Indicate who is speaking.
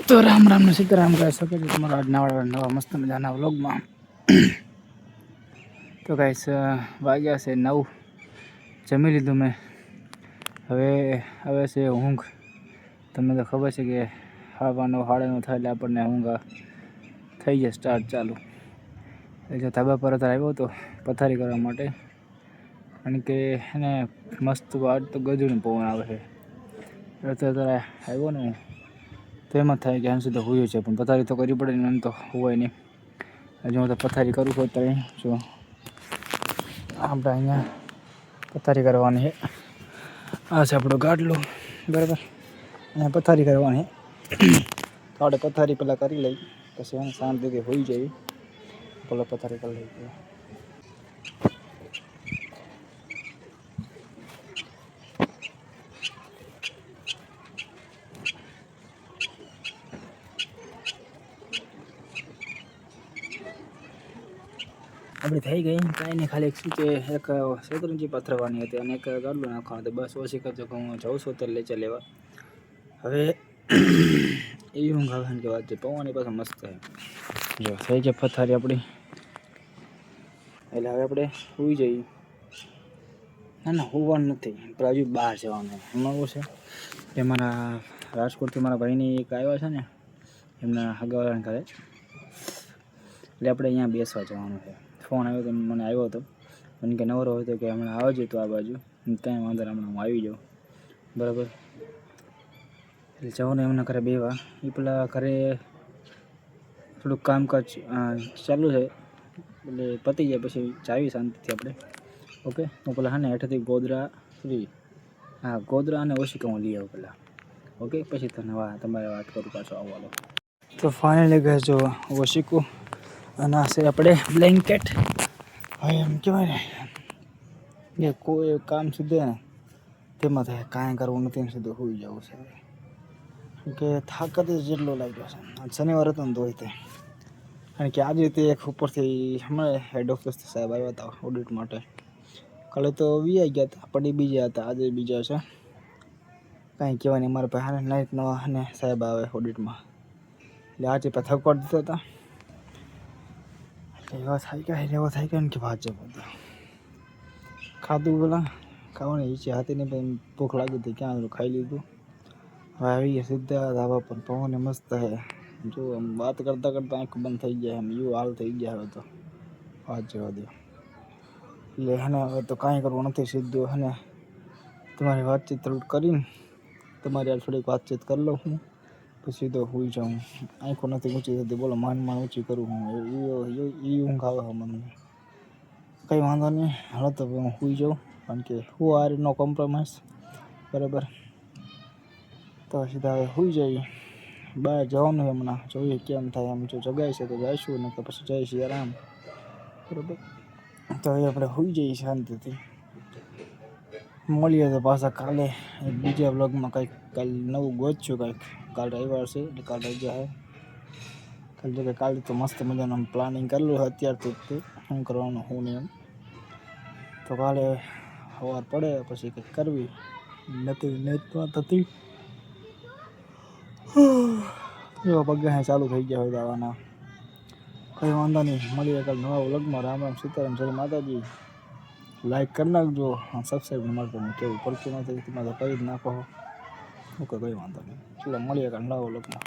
Speaker 1: તો રામ રામ ને સીતારામ કહી શકો છો તમારા આજના નવા મસ્ત મજાના વ્લોગમાં. તો ગાઈસ વાગ્યા છે 9, જમી લીધું મેં. હવે છે ઊંઘ. તમને તો ખબર છે કે 9:30 9:30 થાય એટલે આપણને ઊંઘ થઈ જાય સ્ટાર્ટ ચાલુ. એટલે ધાબા પર આવ્યો હતો પથારી કરવા માટે, કારણ કે એને મસ્ત આજ તો ગજુનું પવન આવે છે. અત્યારે આવ્યો ને તો એમ જ થાય કે આમ સીધો હોયો છે, પણ પથારી તો કરવી પડે ને, એમ તો હોય નહીં. હજુ હું તો પથારી કરું છું અત્યારે. જો આપણે અહીંયા પથારી કરવાની છે. આ છે આપણો ગાડલો, બરાબર. અહીંયા પથારી કરવાની તો આપણે પથારી પહેલાં કરી લઈ, પછી એને શાંતિથી હોઈ જઈએ. પહેલાં પથારી કરી લઈએ. આપણી થઈ ગઈ કાંઈ નહીં, ખાલી એક શેતરંજી પથરવાની હતી અને એક ગાડલું નાખવાનું હતું. બસ ઓછી કરજો કે હું જાઉં છું ત્યારે લેચા લેવા. હવે એવી ઊંઘ આવે કે વાત છે, પવનની પાસે મસ્ત છે. જો થઈ જાય પથારી આપણી, એટલે હવે આપણે સૂઈ જઈએ. ના હોવાનું નથી, પણ હજુ બહાર જવાનું. એમાં એવું છે કે મારા રાજકોટથી મારા ભાઈની એક આવ્યા છે ને, એમના હગાવાળાને ઘરે, એટલે આપણે અહીંયા બેસવા જવાનું છે. ફોન આવ્યો તો મને આવ્યો હતો, મને કે નવરો હતો કે હમણાં આવજો તો આ બાજુ. કાંઈ વાંધો હમણાં હું આવી જાઉં, બરાબર. એટલે જવાનું એમના ઘરે બેવા. એ પેલા ઘરે થોડુંક કામકાજ ચાલુ છે, એટલે પતી જાય પછી જાવી શાંતિથી આપણે. ઓકે, હું પેલા હા ને હેઠળથી ગોદરા અને ઓશિકા હું લઈ આવું પહેલાં. ઓકે, પછી તમારે વાત કરું પાછો આવવાનો. તો ફાઇનલી ગઈ જો ઓશિકું અને આ છે આપણે બ્લેન્કેટ. હવે એમ કહેવાય ને કે કોઈ કામ સીધે ને તેમાં થાય, કાંઈ કરવું નથી, સીધું હોઈ જવું છે. કે થાક જ જેટલો લાગ્યો છે. શનિવાર હતો ને તોય તે, કારણ કે આજે તે એક ઉપરથી હમણાં હેડ ઓફિસથી સાહેબ આવ્યા હતા ઓડિટ માટે. કાલે તો વીઆઈ ગયા હતા, પડી બીજા હતા, આજે બીજા છે. કાંઈ કહેવાય નહીં, મારા ભાઈ નાઇટ નવા અને સાહેબ આવે ઓડિટમાં, એટલે આજે પણ થકવાડ દીધો હતા. એટલે એવા થાય ગયા ને કે વાત છે બધા. ખાધું પેલા ખાવાની ઈચ્છા હતી ને, પણ ભૂખ લાગી હતી, ક્યાં ખાઈ લીધું. હવે આવી ગયા સીધા ધાબા પર. પવન મસ્ત છે. જો આમ વાત કરતાં કરતાં આંખ બંધ થઈ જાય, એમ એવું હાલ થઈ ગયા હવે તો વાત જવા દો. એટલે હે ને હવે તો કાંઈ કરવું નથી, સીધું હે ને તમારી વાતચીત થોડુંક કરીને તમારી આ થોડીક વાતચીત કરી લઉં હું, પછી સીધો સૂઈ જાઉં. આંખો નથી ઊંચી થતી, બોલો માંડ ઊંચી કરું હું. એ ઊંઘ આવે છે મને. કંઈ વાંધો નહીં, હાલો તો હું સૂઈ જાઉં, કારણ કે હું આ રીતનો કોમ્પ્રોમાઇઝ, બરાબર. તો સીધા હવે સૂઈ જઈએ. બહાર જવાનું હમણાં જોઈએ કેમ થાય. એમ જો જગાય છે તો જઈશું, ને તો પછી જઈશું આરામ, બરાબર. તો હવે આપણે સૂઈ જઈએ શાંતિથી. મળીએ તો પાછા કાલે એક બીજા બ્લોગમાં. કંઈક કાલે નવું ગોતશું કંઈક. કાલ રવિવાર છે એટલે કાલ રજા છે. કાલે તો મસ્ત મજાનું પ્લાનિંગ કરેલું છે અત્યારથી જ, શું કરવાનું શું નહીં એમ. તો કાલે સવાર પડે પછી કંઈક કરવી નથી. જો પગે ચાલુ થઈ ગયા હોય દાવાના. કંઈ વાંધો નહીં, મળીએ કાલે નવા વ્લોગમાં. રામ રામ સીતારામ, જય માતાજી. લાઈક કરી નાખજો, સબસ્ક્રાઈબ મારતો કેવું પડતું નથી, તેમાં તો કરી જ નાખો. ઓકે, કંઈ વાંધો નહીં. ચલો મળીએ કાલે નવા વ્લોગમાં.